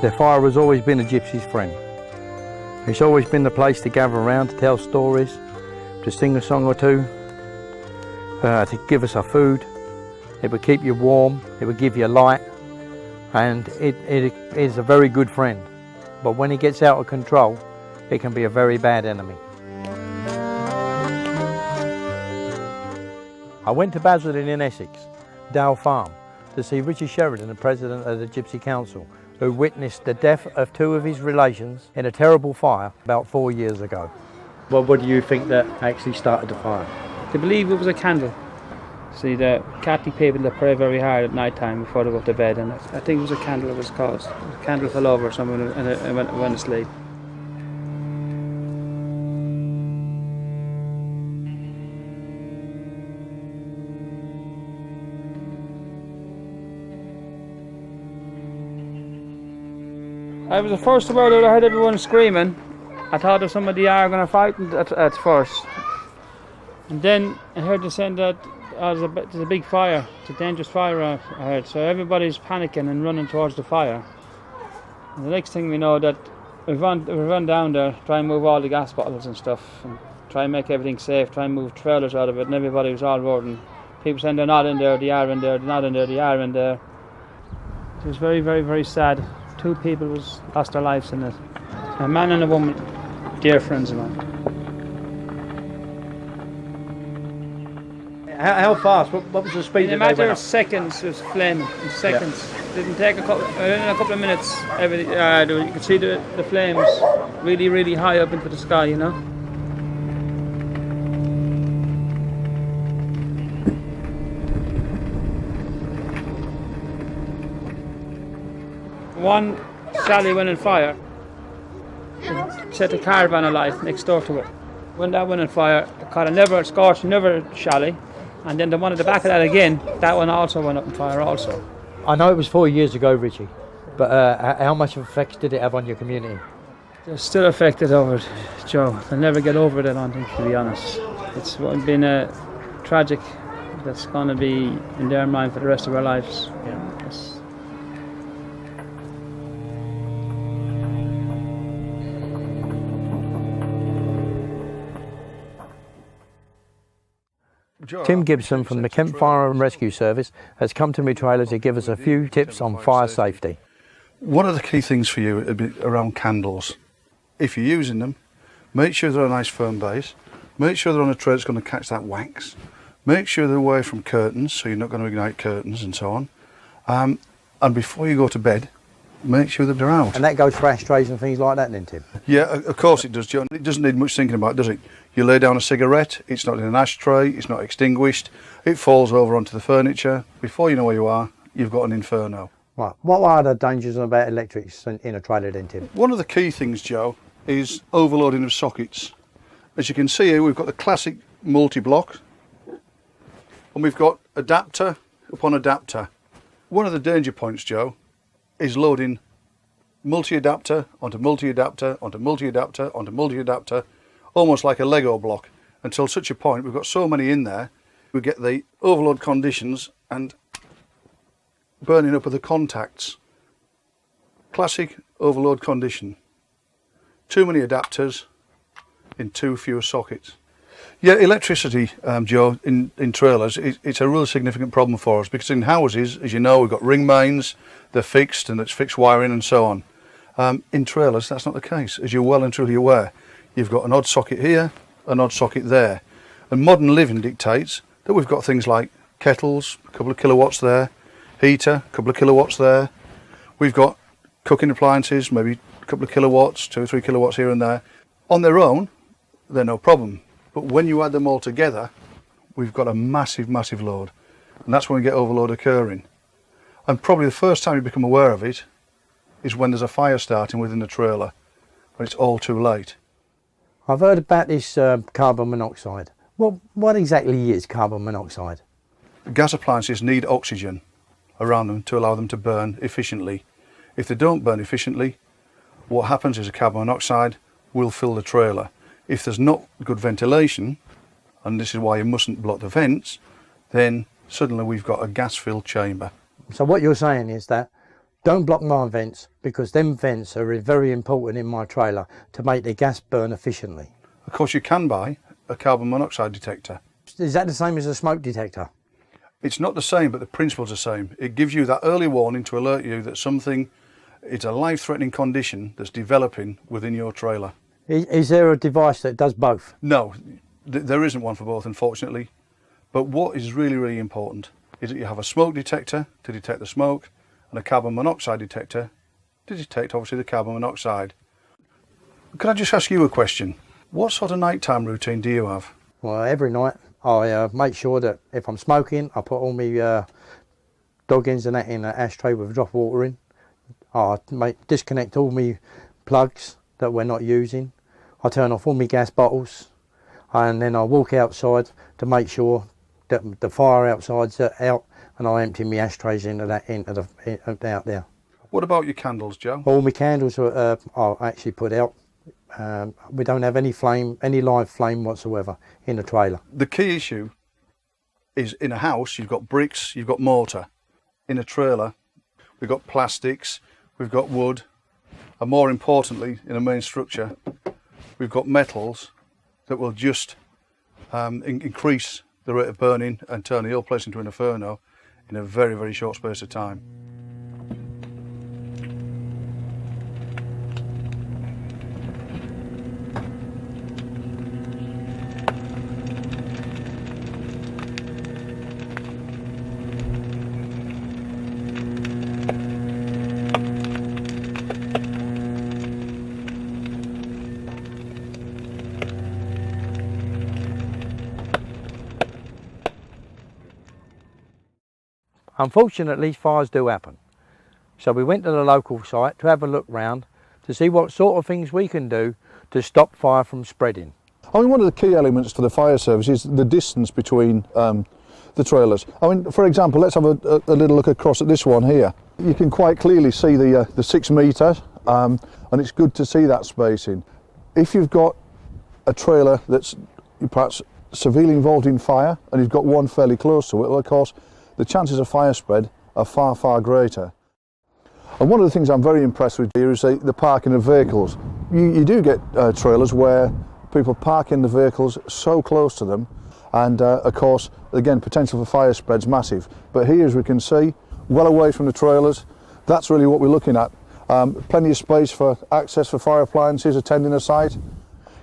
The fire has always been a gypsy's friend. It's always been the place to gather around, to tell stories, to sing a song or two, to give us our food. It would keep you warm, it would give you light, and it is a very good friend. But when it gets out of control, it can be a very bad enemy. I went to Basildon in Essex, Dale Farm, to see Richard Sheridan, the president of the Gypsy Council, who witnessed the death of 2 of his relations in a terrible fire about 4 years ago. Well, what do you think that actually started the fire? They believe it was a candle. See, the Catholic people that pray very hard at night time before they go to bed, and I think it was a candle that was caused. A candle fell over someone and went to sleep. I was the first word I heard everyone screaming. I thought of some of the are going to fight at first. And then I heard them saying that there's a big fire, it's a dangerous fire I heard. So everybody's panicking and running towards the fire. And the next thing we know that we run down there, try and move all the gas bottles and stuff, and try and make everything safe, try and move trailers out of it, and everybody was all roaring. People saying they're not in there, they are in there, they're not in there, they are in there. It was very, very, very sad. 2 people lost their lives in it. A man and a woman, dear friends of mine. How fast? What was the speed? In a matter of seconds, it was flaming. In seconds. Yeah. Didn't take in a couple of minutes. Everything. You could see the flames really, really high up into the sky. You know. One chalet went on fire. It set a caravan alight next door to it. When that went on fire, it caught scorched another chalet, and then the one at the back of that again, that one also went up on fire also. I know it was 4 years ago, Richie, but how much effect did it have on your community? They're still affected over it, Joe. They'll never get over it, I don't think, to be honest. It's been a tragic that's going to be in their mind for the rest of our lives. Yeah. Yes. Tim Gibson from the Kent Fire and Rescue Service has come to my trailer to give us a few tips on fire safety. One of the key things for you would be around candles. If you're using them, make sure they're a nice firm base, make sure they're on a tray that's going to catch that wax, make sure they're away from curtains so you're not going to ignite curtains and so on, and before you go to bed, make sure that they're out. And that goes for ashtrays and things like that then, Tim? Yeah, of course it does, John. It doesn't need much thinking about, does it? You lay down a cigarette, it's not in an ashtray, it's not extinguished, it falls over onto the furniture. Before you know where you are, you've got an inferno. Right. What are the dangers about electrics in a trailer then, Tim? One of the key things, Joe, is overloading of sockets. As you can see here, we've got the classic multi-block, and we've got adapter upon adapter. One of the danger points, Joe, is loading multi-adapter onto multi-adapter onto multi-adapter onto multi-adapter, almost like a Lego block, until such a point we've got so many in there, we get the overload conditions and burning up of the contacts. Classic overload condition. Too many adapters in too few sockets. Yeah, electricity, Joe, in trailers, it's a real significant problem for us, because in houses, as you know, we've got ring mains, they're fixed and it's fixed wiring and so on. In trailers, that's not the case, as you're well and truly aware. You've got an odd socket here, an odd socket there. And modern living dictates that we've got things like kettles, a couple of kilowatts there, heater, a couple of kilowatts there. We've got cooking appliances, maybe a couple of kilowatts, 2 or 3 kilowatts here and there. On their own, they're no problem. But when you add them all together, we've got a massive, massive load. And that's when we get overload occurring. And probably the first time you become aware of it is when there's a fire starting within the trailer, when it's all too late. I've heard about this carbon monoxide. What exactly is carbon monoxide? Gas appliances need oxygen around them to allow them to burn efficiently. If they don't burn efficiently, what happens is a carbon monoxide will fill the trailer. If there's not good ventilation, and this is why you mustn't block the vents, then suddenly we've got a gas-filled chamber. So what you're saying is that Don't block my vents, because them vents are very important in my trailer to make the gas burn efficiently. Of course, you can buy a carbon monoxide detector. Is that the same as a smoke detector? It's not the same, but the principle's the same. It gives you that early warning to alert you that something, it's a life-threatening condition that's developing within your trailer. Is there a device that does both? No, there isn't one for both, unfortunately. But what is really, really important is that you have a smoke detector to detect the smoke and a carbon monoxide detector to detect, obviously, the carbon monoxide. Could I just ask you a question? What sort of nighttime routine do you have? Well, every night I make sure that if I'm smoking, I put all my dog ends and that in an ashtray with a drop of water in. I disconnect all my plugs that we're not using. I turn off all my gas bottles, and then I walk outside to make sure that the fire outside's out, and I empty my ashtrays out there. What about your candles, Joe? All my candles are actually put out. We don't have any live flame whatsoever in the trailer. The key issue is in a house, you've got bricks, you've got mortar. In a trailer, we've got plastics, we've got wood, and more importantly, in a main structure, we've got metals that will just increase the rate of burning and turn the whole place into an inferno in a very, very short space of time. Unfortunately, fires do happen. So we went to the local site to have a look round to see what sort of things we can do to stop fire from spreading. I mean, one of the key elements for the fire service is the distance between the trailers. I mean, for example, let's have a little look across at this one here. You can quite clearly see the 6 metre, and it's good to see that spacing. If you've got a trailer that's perhaps severely involved in fire and you've got one fairly close to it, well, of course, the chances of fire spread are far, far greater. And one of the things I'm very impressed with here is the parking of vehicles. You do get trailers where people park in the vehicles so close to them, and of course, again, potential for fire spread's massive. But here, as we can see, well away from the trailers, that's really what we're looking at. Plenty of space for access for fire appliances attending a site.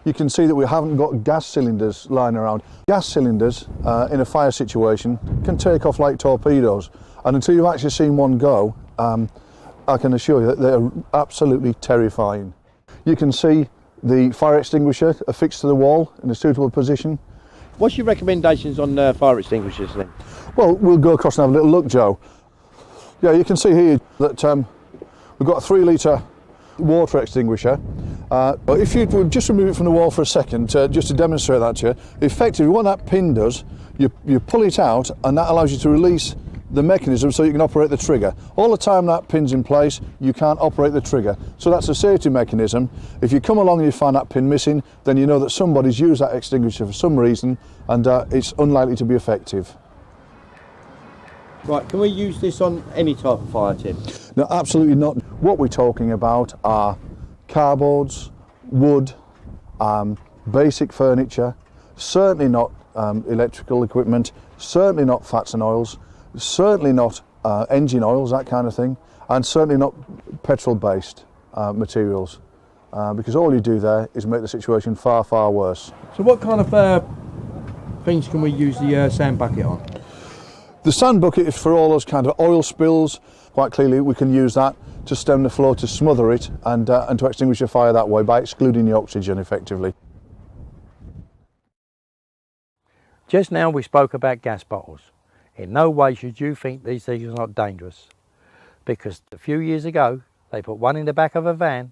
You can see that we haven't got gas cylinders lying around. Gas cylinders in a fire situation can take off like torpedoes, and until you've actually seen one go, I can assure you that they're absolutely terrifying. You can see the fire extinguisher affixed to the wall in a suitable position. What's your recommendations on fire extinguishers then? Well, we'll go across and have a little look, Joe. Yeah, you can see here that we've got a 3 litre water extinguisher. But if you would just remove it from the wall for a second, just to demonstrate that to you, effectively what that pin does, you pull it out, and that allows you to release the mechanism so you can operate the trigger. All the time that pin's in place, you can't operate the trigger. So that's a safety mechanism. If you come along and you find that pin missing, then you know that somebody's used that extinguisher for some reason, and it's unlikely to be effective. Right, can we use this on any type of fire, Tim? No, absolutely not. What we're talking about are cardboards, wood, basic furniture, certainly not electrical equipment, certainly not fats and oils, certainly not engine oils, that kind of thing, and certainly not petrol-based materials, because all you do there is make the situation far, far worse. So what kind of things can we use the sand bucket on? The sand bucket is for all those kind of oil spills. Quite clearly we can use that to stem the flow, to smother it, and to extinguish a fire that way by excluding the oxygen effectively. Just now we spoke about gas bottles. In no way should you think these things are not dangerous, because a few years ago they put one in the back of a van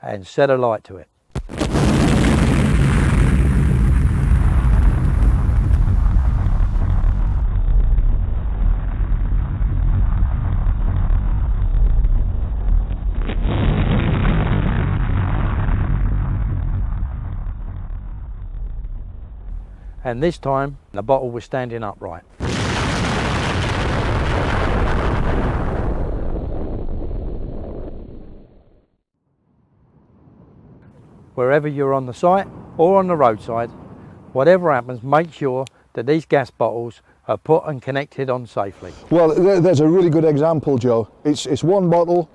and set a light to it. And this time the bottle was standing upright. wherever you're on the site or on the roadside, whatever happens, make sure that these gas bottles are put and connected on safely. Well, there's a really good example, Joe. It's one bottle,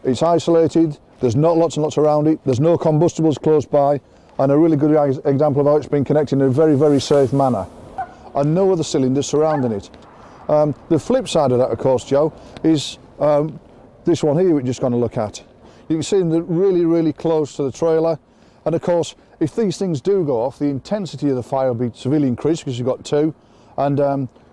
it's isolated, there's not lots and lots around it, there's no combustibles close by, and a really good example of how it's been connected in a very, very safe manner, and no other cylinders surrounding it. The flip side of that, of course, Joe, is this one here we're just going to look at. You can see them really, really close to the trailer, and of course, if these things do go off, the intensity of the fire will be severely increased because you've got two, and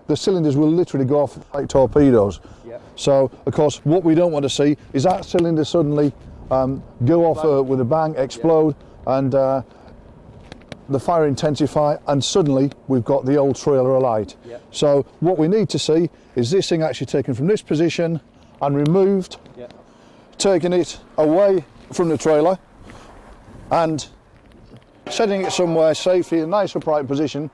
the cylinders will literally go off like torpedoes. Yep. So, of course, what we don't want to see is that cylinder suddenly go off with a bang, explode, and the fire intensify, and suddenly we've got the old trailer alight. Yep. So what we need to see is this thing actually taken from this position and removed, taking it away from the trailer and setting it somewhere safely in a nice upright position.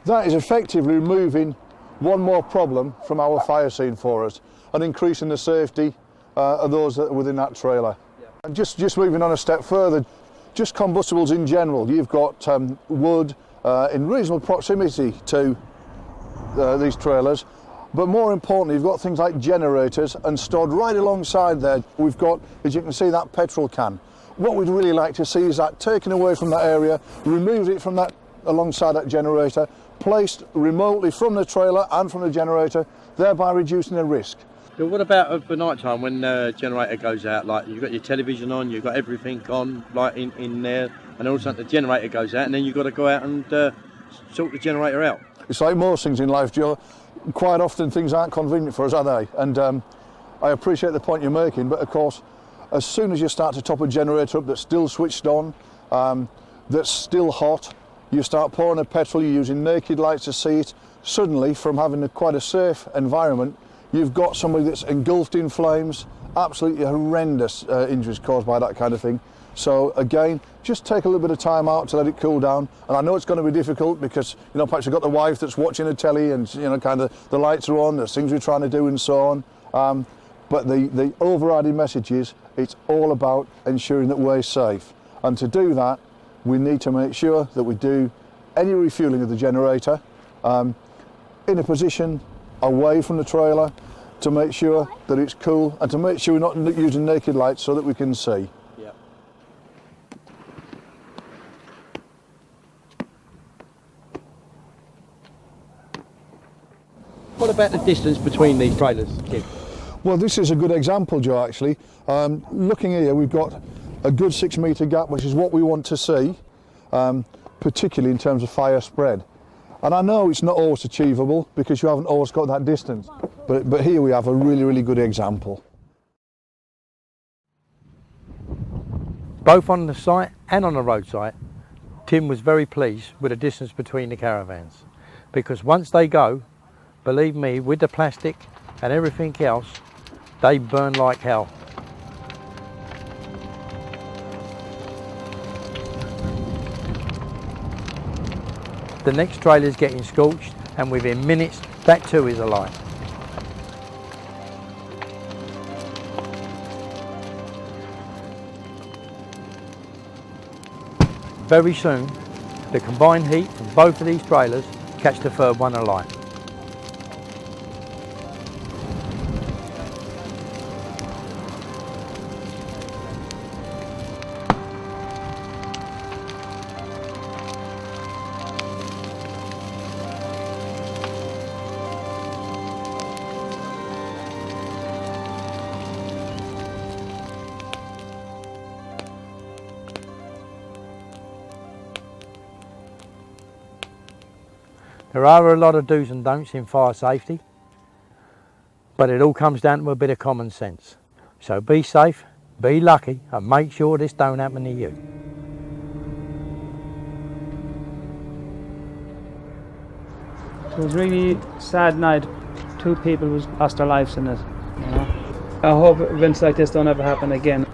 That is effectively removing one more problem from our fire scene for us and increasing the safety of those that are within that trailer. Yeah. And just moving on a step further, just combustibles in general. You've got wood in reasonable proximity to these trailers, but more importantly, you've got things like generators, and stored right alongside there, we've got, as you can see, that petrol can. What we'd really like to see is that taken away from that area, removed it from that alongside that generator, placed remotely from the trailer and from the generator, thereby reducing the risk. So what about at night time when the generator goes out? Like you've got your television on, you've got everything on, like in there, and all of a sudden the generator goes out, and then you've got to go out and sort the generator out. It's like most things in life, Joe. Quite often things aren't convenient for us, are they? And I appreciate the point you're making, but of course, as soon as you start to top a generator up that's still switched on, that's still hot, you start pouring a petrol, you're using naked lights to see it, suddenly from having quite a safe environment, you've got somebody that's engulfed in flames, absolutely horrendous injuries caused by that kind of thing. So again, just take a little bit of time out to let it cool down. And I know it's going to be difficult because, you know, perhaps you've got the wife that's watching the telly and, you know, kind of the lights are on, there's things we're trying to do and so on. But the overriding message is it's all about ensuring that we're safe. And to do that, we need to make sure that we do any refuelling of the generator in a position away from the trailer to make sure that it's cool and to make sure we're not using naked lights so that we can see. Yep. What about the distance between these trailers, Kim? Well, this is a good example, Joe, actually. Looking here, we've got a good 6 metre gap, which is what we want to see, particularly in terms of fire spread. And I know it's not always achievable because you haven't always got that distance, but here we have a really, really good example. Both on the site and on the roadside, Tim was very pleased with the distance between the caravans, because once they go, believe me, with the plastic and everything else, they burn like hell. The next trailer is getting scorched, and within minutes that too is alight. Very soon the combined heat from both of these trailers catch the third one alight. There are a lot of do's and don'ts in fire safety, but it all comes down to a bit of common sense. So be safe, be lucky, and make sure this don't happen to you. It was really sad night. 2 people lost their lives in it. You know? I hope events like this don't ever happen again.